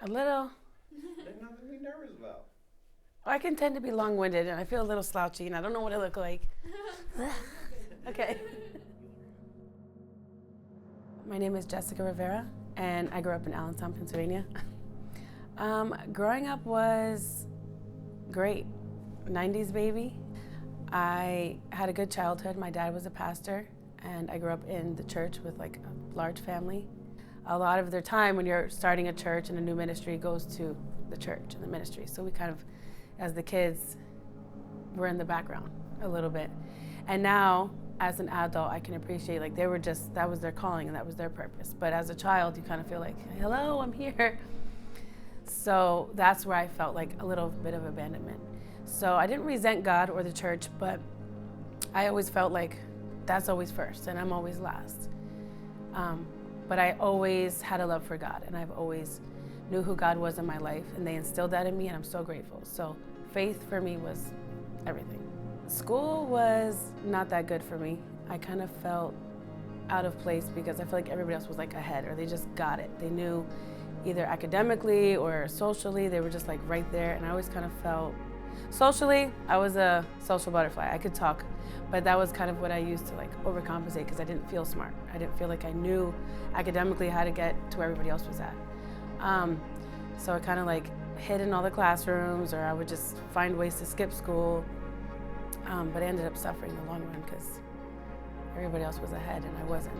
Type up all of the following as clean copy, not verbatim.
A little. There's nothing to be nervous about. I can tend to be long-winded, and I feel a little slouchy, and I don't know what I look like. Okay. My name is Jessica Rivera, and I grew up in Allentown, Pennsylvania. Growing up was great. 90s baby. I had a good childhood. My dad was a pastor, and I grew up in the church with like a large family. A lot of their time when you're starting a church and a new ministry goes to the church and the ministry. So we kind of, as the kids, were in the background a little bit. And now, as an adult, I can appreciate like they were just, that was their calling and that was their purpose. But as a child, you kind of feel like, hello, I'm here. So that's where I felt like a little bit of abandonment. So I didn't resent God or the church, but I always felt like that's always first and I'm always last. But I always had a love for God, and I've always knew who God was in my life, and they instilled that in me, and I'm so grateful. So faith for me was everything. School was not that good for me. I kind of felt out of place because I feel like everybody else was like ahead, or they just got it. They knew either academically or socially, they were just like right there, and I always kind of felt, socially, I was a social butterfly. I could talk, but that was kind of what I used to like overcompensate because I didn't feel smart. I didn't feel like I knew academically how to get to where everybody else was at. So I kind of like hid in all the classrooms, or I would just find ways to skip school. But I ended up suffering in the long run because everybody else was ahead and I wasn't.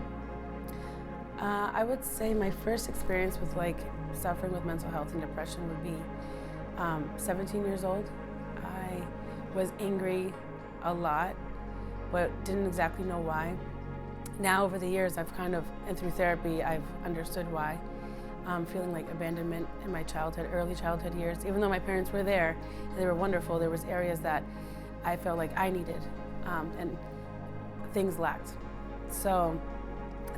I would say my first experience with like suffering with mental health and depression would be 17 years old. I was angry a lot, but didn't exactly know why. Now over the years, I've kind of, and through therapy, I've understood why. Feeling like abandonment in my childhood, early childhood years. Even though my parents were there, they were wonderful, there was areas that I felt like I needed and things lacked. So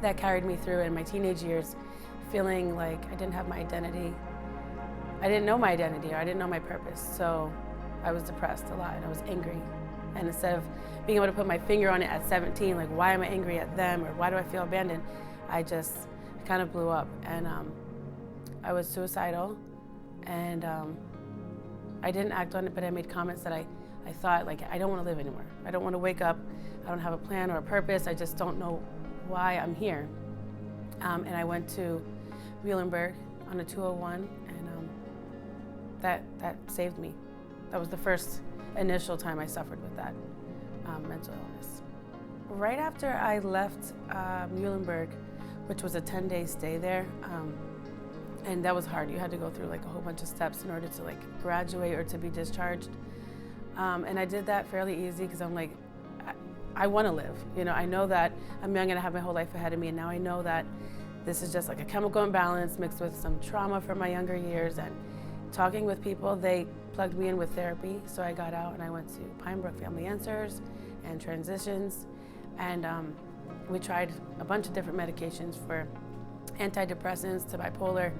that carried me through in my teenage years, feeling like I didn't have my identity. I didn't know my identity, or I didn't know my purpose. So I was depressed a lot and I was angry. And instead of being able to put my finger on it at 17, like why am I angry at them or why do I feel abandoned, I just kind of blew up. And I was suicidal, and I didn't act on it, but I made comments that I thought like, I don't want to live anymore. I don't want to wake up. I don't have a plan or a purpose. I just don't know why I'm here. And I went to Muhlenberg on a 201, and that saved me. That was the first initial time I suffered with that mental illness. Right after I left Muhlenberg, which was a 10-day stay there, and that was hard. You had to go through like a whole bunch of steps in order to like graduate or to be discharged. And I did that fairly easy because I'm like, I want to live. You know, I know that I'm young and I have my whole life ahead of me, and now I know that this is just like a chemical imbalance mixed with some trauma from my younger years. And talking with people, they plugged me in with therapy. So I got out and I went to Pine Brook Family Answers and Transitions. And we tried a bunch of different medications for antidepressants to bipolar.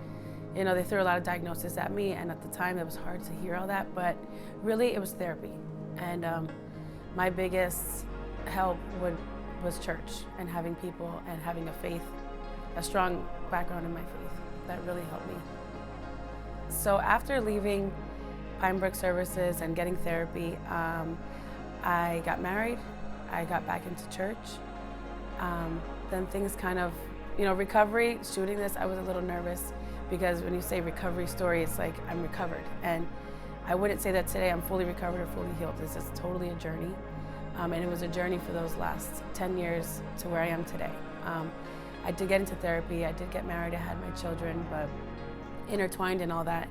You know, they threw a lot of diagnoses at me, and at the time it was hard to hear all that, but really it was therapy. And my biggest help was church and having people and having a faith, a strong background in my faith. That really helped me. So after leaving Pine Brook Services and getting therapy, I got married. I got back into church. Then things kind of, you know, recovery, shooting this, I was a little nervous because when you say recovery story, it's like I'm recovered. And I wouldn't say that today I'm fully recovered or fully healed. This is totally a journey. And it was a journey for those last 10 years to where I am today. I did get into therapy, I did get married, I had my children, but intertwined in all that,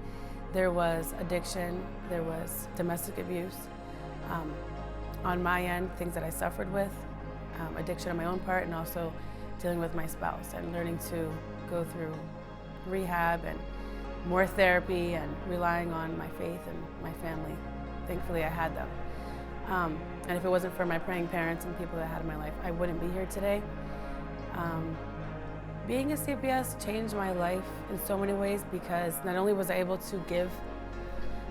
there was addiction, there was domestic abuse. On my end, things that I suffered with, addiction on my own part, and also dealing with my spouse and learning to go through rehab and more therapy and relying on my faith and my family. Thankfully, I had them. And if it wasn't for my praying parents and people that I had in my life, I wouldn't be here today. Being a CPS changed my life in so many ways because not only was I able to give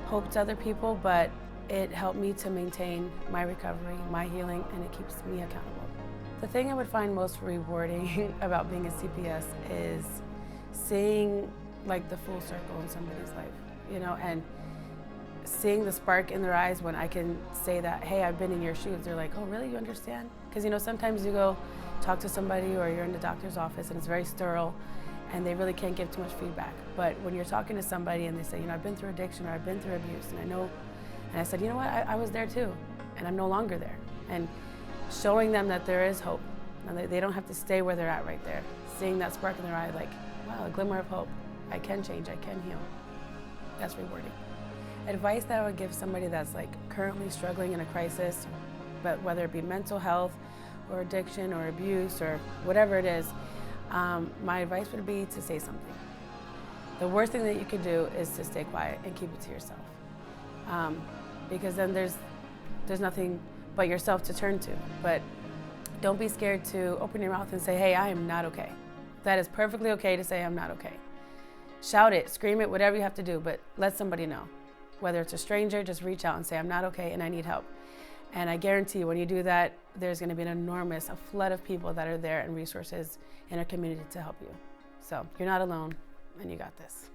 hope to other people, but it helped me to maintain my recovery, my healing, and it keeps me accountable. The thing I would find most rewarding about being a CPS is seeing like the full circle in somebody's life, you know, and seeing the spark in their eyes when I can say that, hey, I've been in your shoes. They're like, oh, really? You understand? Because, you know, sometimes you go talk to somebody or you're in the doctor's office and it's very sterile and they really can't give too much feedback. But when you're talking to somebody and they say, you know, I've been through addiction or I've been through abuse and I know, and I said, you know what, I was there too and I'm no longer there. And showing them that there is hope and they don't have to stay where they're at right there. Seeing that spark in their eye, like, wow, a glimmer of hope. I can change, I can heal. That's rewarding. Advice that I would give somebody that's like currently struggling in a crisis, but whether it be mental health or addiction or abuse or whatever it is, my advice would be to say something. The worst thing that you could do is to stay quiet and keep it to yourself. Because then there's nothing but yourself to turn to. But don't be scared to open your mouth and say, hey, I am not okay. That is perfectly okay to say I'm not okay. Shout it, scream it, whatever you have to do, but let somebody know. Whether it's a stranger, just reach out and say, I'm not okay and I need help. And I guarantee you, when you do that, there's gonna be a flood of people that are there and resources in our community to help you. So you're not alone and you got this.